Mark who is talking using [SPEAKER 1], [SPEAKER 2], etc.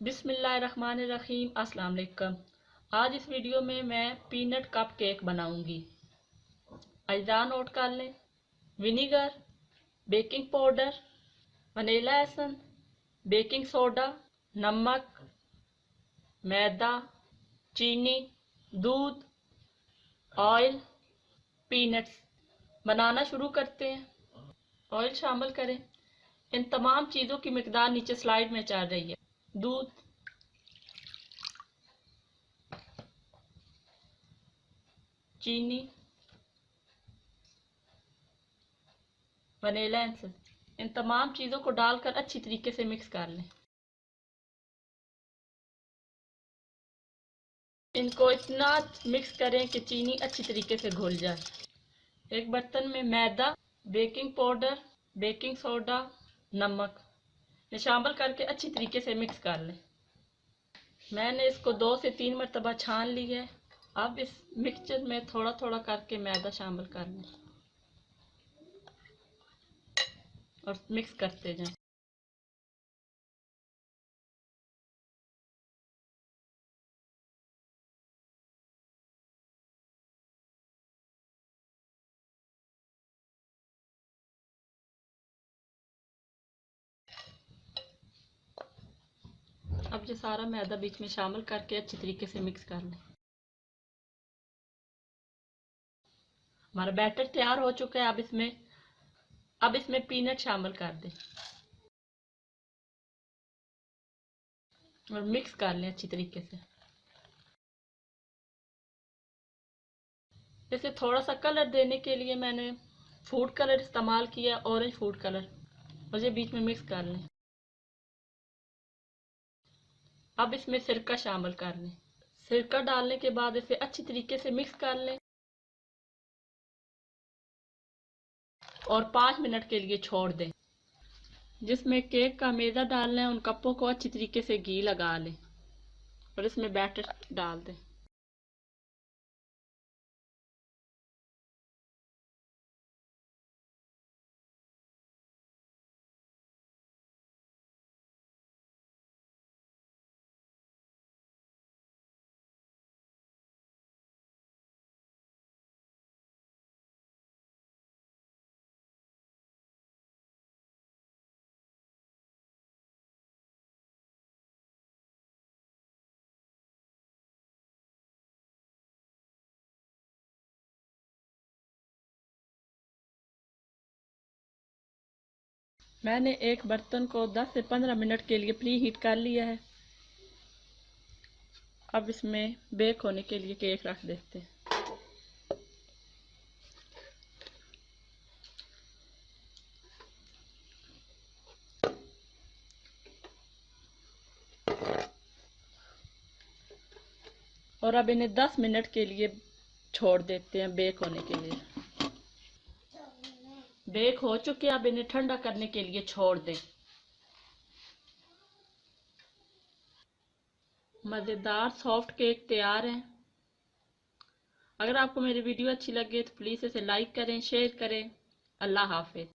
[SPEAKER 1] बिस्मिल्लाहिर्रहमानिर्रहीम। अस्सलाम वालेकुम। आज इस वीडियो में मैं पीनट कप केक बनाऊंगी। अज्जा नोट कर लें। विनीगर, बेकिंग पाउडर, वनीला एसन, बेकिंग सोडा, नमक, मैदा, चीनी, दूध, ऑयल, पीनट्स। बनाना शुरू करते हैं। ऑयल शामिल करें। इन तमाम चीज़ों की मिकदार नीचे स्लाइड में चल रही है। दूध, चीनी, वनीला एसेंस, इन तमाम चीज़ों को डालकर अच्छी तरीके से मिक्स कर लें। इनको इतना मिक्स करें कि चीनी अच्छी तरीके से घुल जाए। एक बर्तन में मैदा, बेकिंग पाउडर, बेकिंग सोडा, नमक शामिल करके अच्छी तरीके से मिक्स कर लें। मैंने इसको 2 से 3 मरतबा छान ली है। अब इस मिक्सचर में थोड़ा थोड़ा करके मैदा शामिल कर लें और मिक्स करते जाएं। अब ये सारा मैदा बीच में शामिल करके अच्छी तरीके से मिक्स कर लें। हमारा बैटर तैयार हो चुका है। अब इसमें पीनट शामिल कर दें और मिक्स कर लें अच्छी तरीके से। इसे थोड़ा सा कलर देने के लिए मैंने फूड कलर इस्तेमाल किया, ऑरेंज फूड कलर, और ये बीच में मिक्स कर लें। अब इसमें सिरका शामिल कर लें। सिरका डालने के बाद इसे अच्छी तरीके से मिक्स कर लें और 5 मिनट के लिए छोड़ दें। जिसमें केक का मैदा डालना है उन कपों को अच्छी तरीके से घी लगा लें और इसमें बैटर डाल दें। मैंने एक बर्तन को 10 से 15 मिनट के लिए प्री हीट कर लिया है। अब इसमें बेक होने के लिए केक रख देते हैं। और अब इन्हें 10 मिनट के लिए छोड़ देते हैं बेक होने के लिए। बेक हो चुके, अब इन्हें ठंडा करने के लिए छोड़ दें। मज़ेदार सॉफ्ट केक तैयार है। अगर आपको मेरी वीडियो अच्छी लगे तो प्लीज़ इसे लाइक करें, शेयर करें। अल्लाह हाफिज।